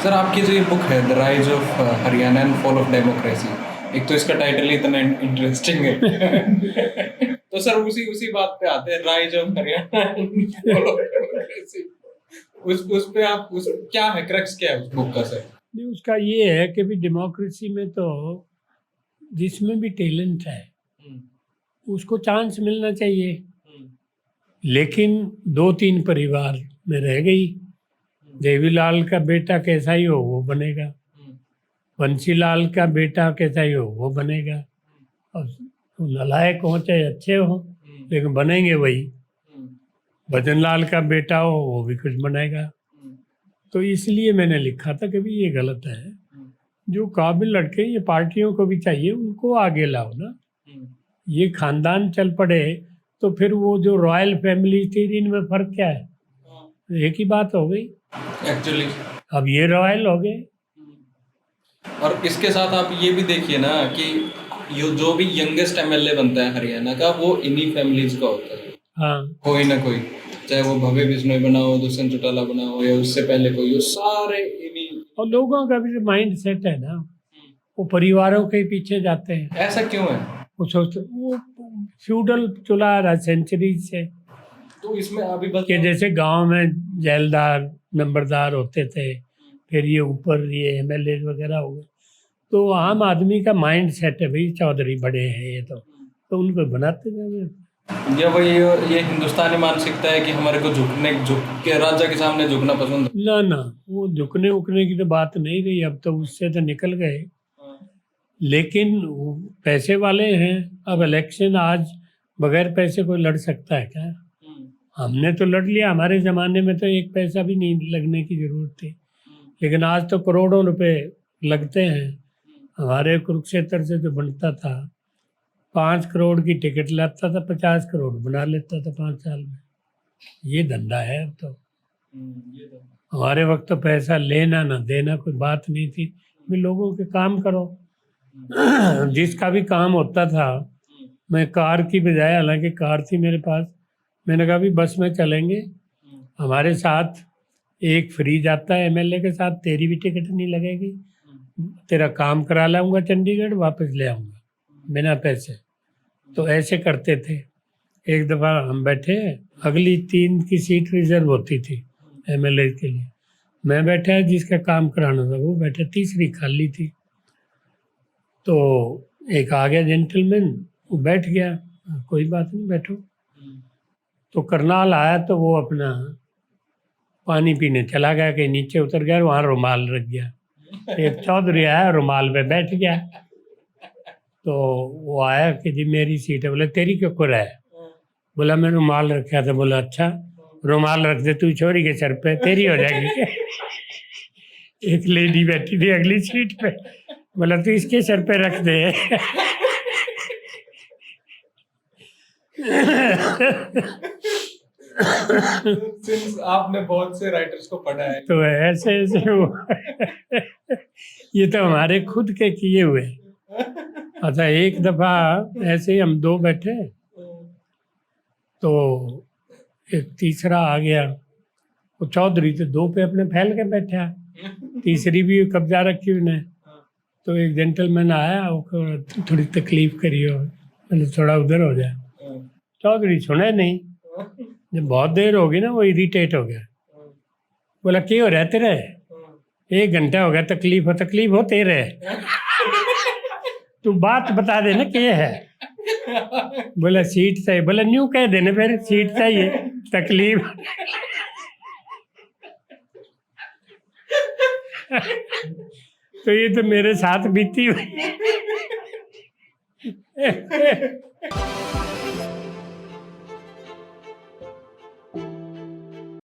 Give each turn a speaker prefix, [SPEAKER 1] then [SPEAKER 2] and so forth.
[SPEAKER 1] Sir आपकी जो ये बुक है the rise of Haryana and fall of democracy, एक तो इसका टाइटल ही इतना इंटरेस्टिंग है तो सर उसी उसी बात पे आते हैं, rise of Haryana and fall of democracy. उस पे आप उस क्या है, क्रक्स क्या है उस बुक का सर?
[SPEAKER 2] नहीं, उसका ये है कि भी डेमोक्रेसी में तो जिसमें भी टैलेंट है उसको चांस मिलना चाहिए, लेकिन 2-3 परिवार में रह गई। देवीलाल का बेटा कैसा ही हो वो बनेगा, बंसीलाल का बेटा कैसा ही हो वो बनेगा, और नालायक हो चाहे अच्छे हो लेकिन बनेंगे वही। भजनलाल का बेटा हो वो भी कुछ बनेगा। तो इसलिए मैंने लिखा था कि भी ये गलत है। जो काबिल लड़के ये पार्टियों को भी चाहिए, उनको आगे लाओ ना। ये खानदान चल पड़े तो फिर वो जो रॉयल फैमिली थी इनमें फर्क क्या है? एक ही बात हो गई
[SPEAKER 1] एक्चुअली।
[SPEAKER 2] अब ये रॉयल हो गए।
[SPEAKER 1] और इसके साथ आप ये भी देखिए ना कि जो भी यंगेस्ट एमएलए बनता है हरियाणा का वो इन्हीं फैमिलीज का होता है।
[SPEAKER 2] हाँ,
[SPEAKER 1] कोई ना कोई, चाहे वो भव्य बिश्नोई बना हो, दुष्यंत चौटाला बना हो, या उससे पहले कोई हो, सारे इन्हीं।
[SPEAKER 2] और लोगों का भी माइंड सेट है ना, वो परिवारों के पीछे जाते हैं।
[SPEAKER 1] ऐसा क्यों है?
[SPEAKER 2] वो सोचते वो फ्यूडल चला आ रहा सेंचुरी से।
[SPEAKER 1] तो इसमें अभी बस
[SPEAKER 2] कि जैसे गांव में जैलदार नंबरदार होते थे, फिर ये ऊपर ये एमएलए वगैरह हो गए, तो आम आदमी का माइंड सेट है भाई चौधरी बड़े हैं ये तो उनको बनाते जाए।
[SPEAKER 1] या वही ये हिंदुस्तानी मानसिकता है कि हमारे को झुक के राजा के सामने झुकना पसंद है।
[SPEAKER 2] ना वो झुकने उकने की तो बात नहीं रही, अब तो उससे तो निकल गए। लेकिन वो पैसे वाले हैं। अब इलेक्शन आज बगैर पैसे कोई लड़ सकता है क्या? हमने तो लड़ लिया, हमारे ज़माने में तो एक पैसा भी नहीं लगने की ज़रूरत थी, लेकिन आज तो करोड़ों रुपए लगते हैं। हमारे कुरुक्षेत्र से जो बनता था 5 करोड़ की टिकट लगता था, 50 करोड़ बना लेता था 5 साल में। ये धंधा है अब तो। हमारे वक्त तो पैसा लेना ना देना कोई बात नहीं थी, भी लोगों के काम करो। जिसका भी काम होता था, मैं कार की बजाय, हालांकि कार थी मेरे पास, मैंने कहा भी बस में चलेंगे, हमारे साथ एक फ्री जाता है एमएलए के साथ, तेरी भी टिकट नहीं लगेगी, तेरा काम करा लाऊंगा चंडीगढ़, वापस ले आऊँगा बिना पैसे। तो ऐसे करते थे। एक दफ़ा हम बैठे, अगली 3 की सीट रिजर्व होती थी एमएलए के लिए, मैं बैठा, जिसका काम कराना था वो बैठा, तीसरी खाली थी। तो एक आ गया जेंटलमैन, वो बैठ गया, कोई बात नहीं बैठो। तो करनाल आया तो वो अपना पानी पीने चला गया, कहीं नीचे उतर गया, वहाँ रुमाल रख गया। एक चौधरी आया, रुमाल पे बैठ गया। तो वो आया कि जी मेरी सीट है। बोले तेरी क्यों कर है? बोला मैं रुमाल रखा था। बोला अच्छा रुमाल रख दे तू छोरी के सर पे, तेरी हो जाएगी। एक लेडी बैठी थी अगली सीट पे, बोला तू इसके सर पे रख दे।
[SPEAKER 1] आपने बहुत से राइटर्स को पढ़ा है
[SPEAKER 2] तो ऐसे ये तो हमारे खुद के किए हुए। अच्छा एक दफा ऐसे ही हम 2 बैठे, तो एक तीसरा आ गया, वो चौधरी तो 2 पे अपने फैल के बैठा, तीसरी भी कब्जा रखी उन्हें। तो एक जेंटलमैन आया, वो थोड़ी तकलीफ करियो, मैंने थोड़ा उधर हो जाए। चौधरी सुने नहीं, जब बहुत देर हो गई ना वो इरिटेट हो गया। बोला क्या हो रहा है तेरे? 1 घंटा हो गया तकलीफ हो तेरे, तू बात बता देना क्या है। बोला सीट चाहिए। बोला न्यू कह देना फिर सीट चाहिए, तकलीफ। तो ये तो मेरे साथ बीती हुई।